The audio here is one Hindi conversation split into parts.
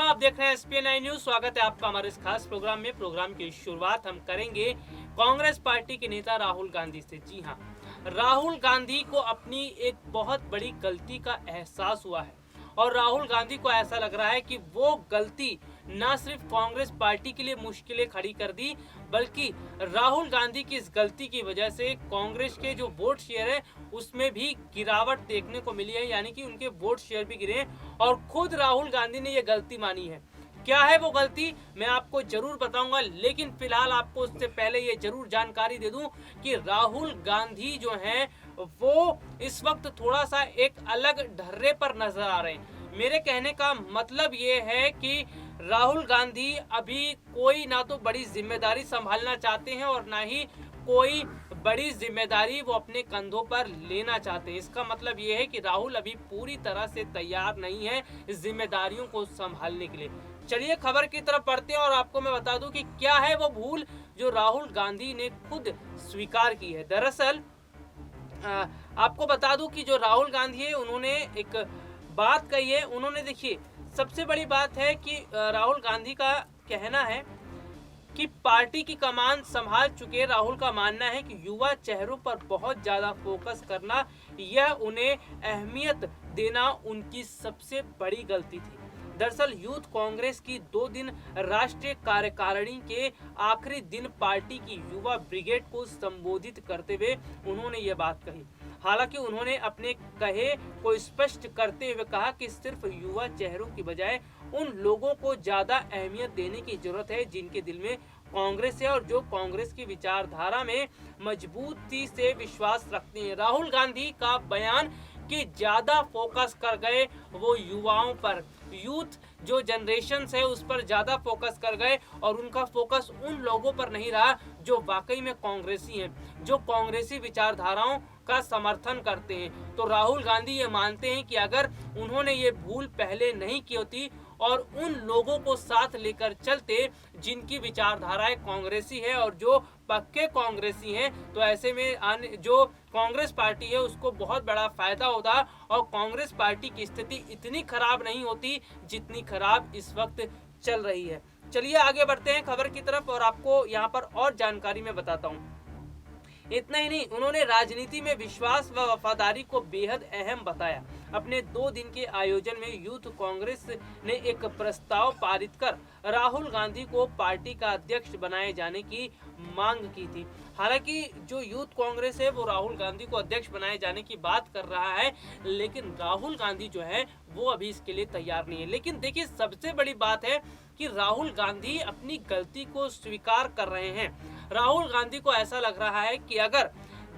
आप देख रहे हैं SPN9 न्यूज। स्वागत है आपका हमारे इस खास प्रोग्राम में। प्रोग्राम की शुरुआत हम करेंगे कांग्रेस पार्टी के नेता राहुल गांधी से। जी हां, राहुल गांधी को अपनी एक बहुत बड़ी गलती का एहसास हुआ है और राहुल गांधी को ऐसा लग रहा है कि वो गलती न सिर्फ कांग्रेस पार्टी के लिए मुश्किलें खड़ी कर दी, बल्कि राहुल गांधी की इस गलती की वजह से कांग्रेस के जो वोट शेयर है उसमें भी गिरावट देखने को मिली है, यानी कि उनके वोट शेयर भी गिरे और खुद राहुल गांधी ने ये गलती मानी है। क्या है वो गलती, मैं आपको जरूर बताऊंगा, लेकिन फिलहाल आपको उससे पहले ये जरूर जानकारी दे दूं कि राहुल गांधी जो हैं वो इस वक्त थोड़ा सा एक अलग ढर्रे पर नजर आ रहे हैं। मेरे कहने का मतलब ये है कि राहुल गांधी अभी कोई ना तो बड़ी जिम्मेदारी संभालना चाहते हैं और ना ही कोई बड़ी जिम्मेदारी वो अपने कंधों पर लेना चाहते हैं। इसका मतलब ये है कि राहुल अभी पूरी तरह से तैयार नहीं है जिम्मेदारियों को संभालने के लिए। चलिए खबर की तरफ बढ़ते हैं और आपको मैं बता दूं कि क्या है वो भूल जो राहुल गांधी ने खुद स्वीकार की है। दरअसल आपको बता दूं कि जो राहुल गांधी है उन्होंने एक बात कही है। उन्होंने, देखिए, सबसे बड़ी बात है कि राहुल गांधी का कहना है कि पार्टी की कमान संभाल चुके राहुल का मानना है कि युवा चेहरों पर बहुत ज्यादा फोकस करना, यह उन्हें अहमियत देना उनकी सबसे बड़ी गलती थी। दरअसल यूथ कांग्रेस की 2 दिन राष्ट्रीय कार्यकारिणी के आखिरी दिन पार्टी की युवा ब्रिगेड को संबोधित करते हुए उन्होंने ये बात कही। हालांकि उन्होंने अपने कहे को स्पष्ट करते हुए कहा कि सिर्फ युवा चेहरों की बजाय उन लोगों को ज्यादा अहमियत देने की जरूरत है जिनके दिल में कांग्रेस है और जो कांग्रेस की विचारधारा में मजबूती से विश्वास रखते हैं। राहुल गांधी का बयान कि ज्यादा फोकस कर गए वो युवाओं पर, यूथ जो जनरेशन है उस पर ज्यादा फोकस कर गए और उनका फोकस उन लोगों पर नहीं रहा जो वाकई में कांग्रेसी हैं, जो कांग्रेसी विचारधाराओं का समर्थन करते हैं। तो राहुल गांधी ये मानते हैं कि अगर उन्होंने ये भूल पहले नहीं की होती और उन लोगों को साथ लेकर चलते जिनकी विचारधाराएं कांग्रेसी है और जो पक्के कांग्रेसी हैं, तो ऐसे में जो कांग्रेस पार्टी है उसको बहुत बड़ा फायदा होता और कांग्रेस पार्टी की स्थिति इतनी खराब नहीं होती जितनी खराब इस वक्त चल रही है। चलिए आगे बढ़ते हैं खबर की तरफ और आपको यहाँ पर और जानकारी मैं बताता हूँ। इतना ही नहीं, उन्होंने राजनीति में विश्वास व वफादारी को बेहद अहम बताया। अपने 2 दिन के आयोजन में यूथ कांग्रेस ने एक प्रस्ताव पारित कर राहुल गांधी को पार्टी का अध्यक्ष बनाए जाने की मांग की थी। हालांकि जो यूथ कांग्रेस है वो राहुल गांधी को अध्यक्ष बनाए जाने की बात कर रहा है, लेकिन राहुल गांधी जो है वो अभी इसके लिए तैयार नहीं है। लेकिन देखिए, सबसे बड़ी बात है कि राहुल गांधी अपनी गलती को स्वीकार कर रहे हैं। राहुल गांधी को ऐसा लग रहा है कि अगर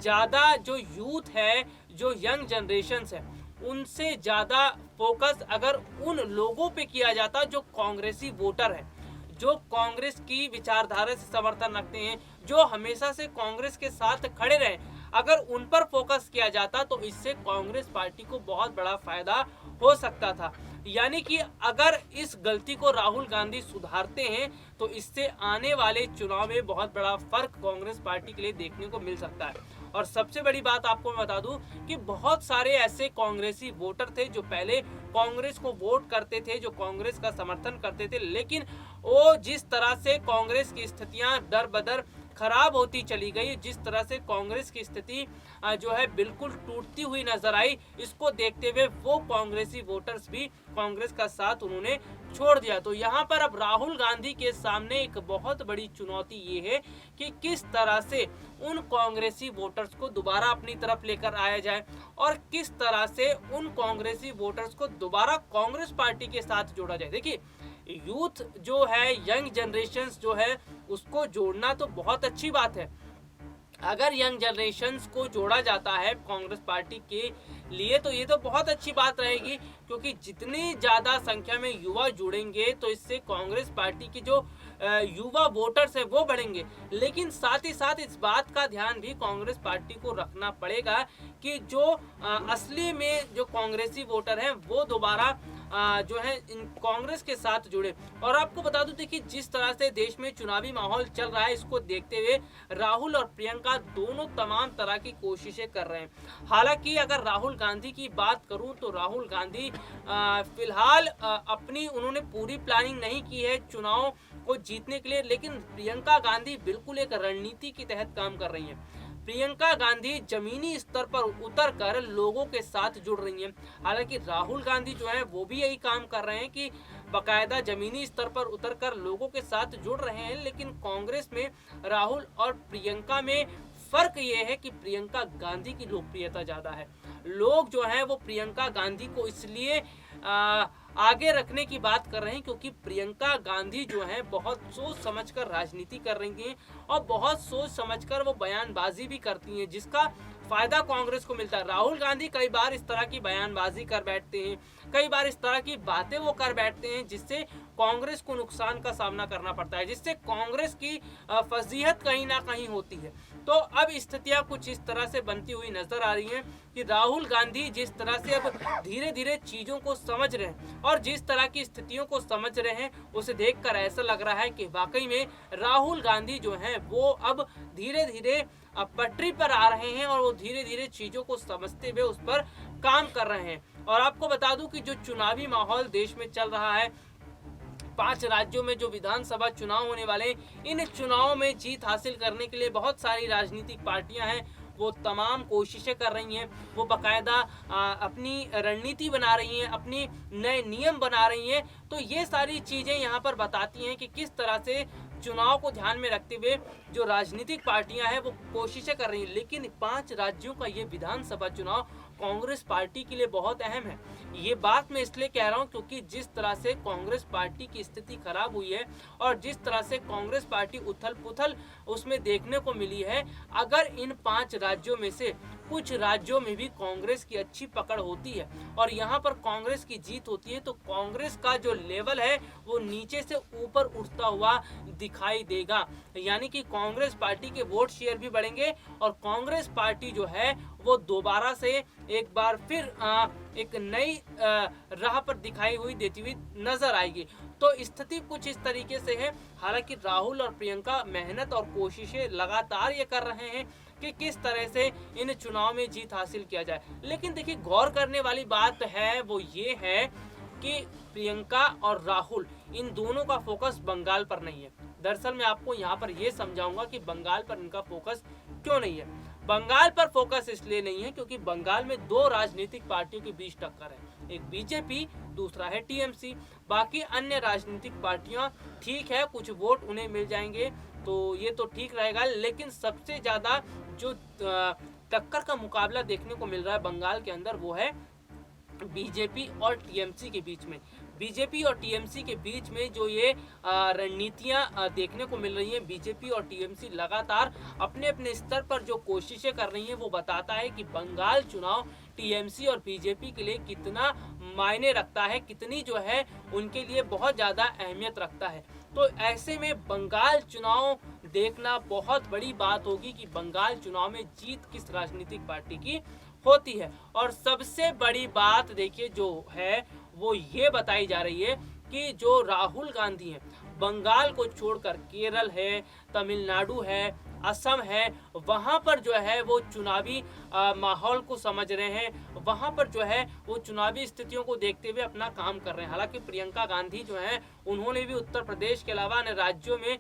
ज्यादा जो यूथ है, जो यंग जनरेशन है, उनसे ज्यादा फोकस अगर उन लोगों पे किया जाता जो कांग्रेसी वोटर है, जो कांग्रेस की विचारधारा से समर्थन रखते हैं, जो हमेशा से कांग्रेस के साथ खड़े रहे, अगर उन पर फोकस किया जाता तो इससे कांग्रेस पार्टी को बहुत बड़ा फायदा हो सकता था। यानी कि अगर इस गलती को राहुल गांधी सुधारते हैं तो इससे आने वाले चुनाव में बहुत बड़ा फर्क कांग्रेस पार्टी के लिए देखने को मिल सकता है। और सबसे बड़ी बात आपको मैं बता दूं कि बहुत सारे ऐसे कांग्रेसी वोटर थे जो पहले कांग्रेस को वोट करते थे, जो कांग्रेस का समर्थन करते थे, लेकिन वो जिस तरह से कांग्रेस की स्थितियां दर बदर खराब होती चली गई, जिस तरह से कांग्रेस की स्थिति जो है बिल्कुल टूटती हुई नजर आई, इसको देखते हुए वो कांग्रेसी वोटर्स भी कांग्रेस का साथ उन्होंने छोड़ दिया। तो यहाँ पर अब राहुल गांधी के सामने एक बहुत बड़ी चुनौती ये है कि किस तरह से उन कांग्रेसी वोटर्स को दोबारा अपनी तरफ लेकर आया जाए और किस तरह से उन कांग्रेसी वोटर्स को दोबारा कांग्रेस पार्टी के साथ जोड़ा जाए। देखिए, यूथ जो है, यंग जनरेशन जो है, उसको जोड़ना तो बहुत अच्छी बात है। अगर यंग जनरेशन्स को जोड़ा जाता है कांग्रेस पार्टी के लिए तो ये तो बहुत अच्छी बात रहेगी, क्योंकि जितनी ज्यादा संख्या में युवा जुड़ेंगे तो इससे कांग्रेस पार्टी की जो युवा वोटर्स है वो बढ़ेंगे। लेकिन साथ ही साथ इस बात का ध्यान भी कांग्रेस पार्टी को रखना पड़ेगा कि जो असली में जो कांग्रेसी वोटर हैं वो दोबारा जो है इन कांग्रेस के साथ जुड़े। और आपको बता दूं, देखिए जिस तरह से देश में चुनावी माहौल चल रहा है, इसको देखते हुए राहुल और प्रियंका दोनों तमाम तरह की कोशिशें कर रहे हैं। हालांकि अगर राहुल गांधी की बात करूं तो राहुल गांधी फिलहाल अपनी उन्होंने पूरी प्लानिंग नहीं की है चुनाव को जीतने के लिए, लेकिन प्रियंका गांधी बिल्कुल एक रणनीति के तहत काम कर रही हैं। प्रियंका गांधी जमीनी स्तर पर उतर कर लोगों के साथ जुड़ रही हैं। हालांकि राहुल गांधी जो है वो भी यही काम कर रहे हैं कि बाकायदा जमीनी स्तर पर उतरकर लोगों के साथ जुड़ रहे हैं। लेकिन कांग्रेस में राहुल और प्रियंका में फर्क ये है कि प्रियंका गांधी की लोकप्रियता ज्यादा है। लोग जो है वो प्रियंका गांधी को इसलिए आगे रखने की बात कर रहे हैं क्योंकि प्रियंका गांधी जो है बहुत सोच समझकर राजनीति कर रही हैं और बहुत सोच समझकर वो बयानबाजी भी करती हैं, जिसका फायदा कांग्रेस को मिलता है। राहुल गांधी कई बार इस तरह की बयानबाजी कर बैठते हैं, कई बार इस तरह की बातें वो कर बैठते हैं जिससे कांग्रेस को नुकसान का सामना करना पड़ता है, जिससे कांग्रेस की फजीहत कहीं ना कहीं होती है। तो अब स्थितियां कुछ इस तरह से बनती हुई नजर आ रही हैं कि राहुल गांधी जिस तरह से अब धीरे धीरे चीजों को समझ रहे हैं और जिस तरह की स्थितियों को समझ रहे हैं, उसे देखकर ऐसा लग रहा है कि वाकई में राहुल गांधी जो हैं वो अब धीरे धीरे पटरी पर आ रहे हैं और वो धीरे धीरे चीजों को समझते हुए उस पर काम कर रहे हैं। और आपको बता दूं कि जो चुनावी माहौल देश में चल रहा है, 5 राज्यों में जो विधानसभा चुनाव होने वाले, इन चुनावों में जीत हासिल करने के लिए बहुत सारी राजनीतिक पार्टियां हैं, वो तमाम कोशिशें कर रही हैं। वो बाकायदा अपनी रणनीति बना रही हैं, अपनी नए नियम बना रही हैं। तो ये सारी चीज़ें यहाँ पर बताती हैं कि किस तरह से चुनाव को ध्यान में रखते हुए जो राजनीतिक पार्टियां हैं वो कोशिशें कर रही हैं। लेकिन 5 राज्यों का ये विधानसभा चुनाव कांग्रेस पार्टी के लिए बहुत अहम है। ये बात मैं इसलिए कह रहा हूँ क्योंकि जिस तरह से कांग्रेस पार्टी की स्थिति खराब हुई है और जिस तरह से कांग्रेस पार्टी उथल पुथल उसमें देखने को मिली है, अगर इन 5 राज्यों में से कुछ राज्यों में भी कांग्रेस की अच्छी पकड़ होती है और यहाँ पर कांग्रेस की जीत होती है, तो कांग्रेस का जो लेवल है वो नीचे से ऊपर उठता हुआ दिखाई देगा। यानी कि कांग्रेस पार्टी के वोट शेयर भी बढ़ेंगे और कांग्रेस पार्टी जो है वो दोबारा से एक बार फिर एक नई राह पर दिखाई हुई देती हुई नजर आएगी। तो स्थिति कुछ इस तरीके से है। हालांकि राहुल और प्रियंका मेहनत और कोशिशें लगातार ये कर रहे हैं कि किस तरह से इन चुनाव में जीत हासिल किया जाए। लेकिन देखिए, गौर करने वाली बात है वो ये है कि प्रियंका और राहुल इन दोनों का फोकस बंगाल पर नहीं है। दरअसल मैं आपको यहाँ पर यह समझाऊंगा कि बंगाल पर इनका फोकस क्यों नहीं है। बंगाल पर फोकस इसलिए नहीं है क्योंकि बंगाल में 2 राजनीतिक पार्टियों के बीच टक्कर है, एक बीजेपी, दूसरा है टीएमसी। बाकी अन्य राजनीतिक पार्टियां ठीक है, कुछ वोट उन्हें मिल जाएंगे तो ये तो ठीक रहेगा, लेकिन सबसे ज्यादा जो टक्कर का मुकाबला देखने को मिल रहा है बंगाल के अंदर वो है बीजेपी और टीएमसी के बीच में। बीजेपी और टीएमसी के बीच में जो ये रणनीतियां देखने को मिल रही हैं, बीजेपी और टीएमसी लगातार अपने अपने स्तर पर जो कोशिशें कर रही हैं वो बताता है कि बंगाल चुनाव टीएमसी और बीजेपी के लिए कितना मायने रखता है, कितनी जो है उनके लिए बहुत ज़्यादा अहमियत रखता है। तो ऐसे में बंगाल चुनाव देखना बहुत बड़ी बात होगी कि बंगाल चुनाव में जीत किस राजनीतिक पार्टी की होती है। और सबसे बड़ी बात देखिए जो है वो ये बताई जा रही है कि जो राहुल गांधी हैं, बंगाल को छोड़कर केरल है, तमिलनाडु है, असम है, वहाँ पर जो है वो चुनावी माहौल को समझ रहे हैं, वहाँ पर जो है वो चुनावी स्थितियों को देखते हुए अपना काम कर रहे हैं। हालांकि प्रियंका गांधी जो है उन्होंने भी उत्तर प्रदेश के अलावा अन्य राज्यों में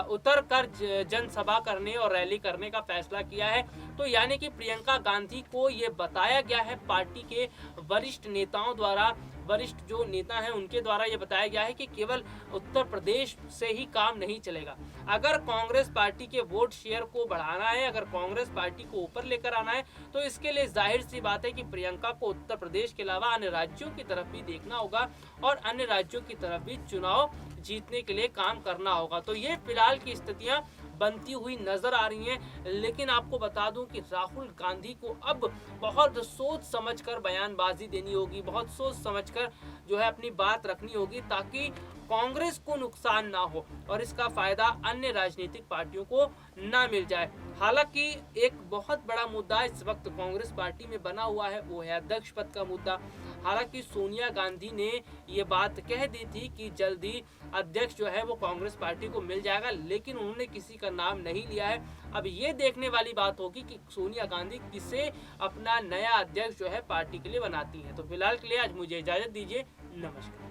उतर कर जनसभा करने और रैली करने का फैसला किया है। तो यानी कि प्रियंका गांधी को ये बताया गया है पार्टी के वरिष्ठ नेताओं द्वारा, वरिष्ठ जो नेता हैं उनके द्वारा ये बताया गया है कि केवल उत्तर प्रदेश से ही काम नहीं चलेगा। अगर कांग्रेस पार्टी के वोट शेयर को बढ़ाना है, अगर कांग्रेस पार्टी को ऊपर लेकर आना है, तो इसके लिए जाहिर सी बात है कि प्रियंका को उत्तर प्रदेश के अलावा अन्य राज्यों की तरफ भी देखना होगा और अन्य राज्यों की तरफ भी चुनाव जीतने के लिए काम करना होगा। तो ये फिलहाल की स्थितियां बनती हुई नजर आ रही हैं। लेकिन आपको बता दूं कि राहुल गांधी को अब बहुत सोच समझकर बयानबाजी देनी होगी, बहुत सोच समझकर जो है अपनी बात रखनी होगी ताकि कांग्रेस को नुकसान ना हो और इसका फायदा अन्य राजनीतिक पार्टियों को ना मिल जाए। हालांकि एक बहुत बड़ा मुद्दा इस वक्त कांग्रेस पार्टी में बना हुआ है वो है अध्यक्ष पद का मुद्दा। हालांकि सोनिया गांधी ने ये बात कह दी थी कि जल्दी अध्यक्ष जो है वो कांग्रेस पार्टी को मिल जाएगा, लेकिन उन्होंने किसी का नाम नहीं लिया है। अब ये देखने वाली बात होगी कि सोनिया गांधी किसे अपना नया अध्यक्ष जो है पार्टी के लिए बनाती है। तो फिलहाल के लिए आज मुझे इजाजत दीजिए, नमस्कार।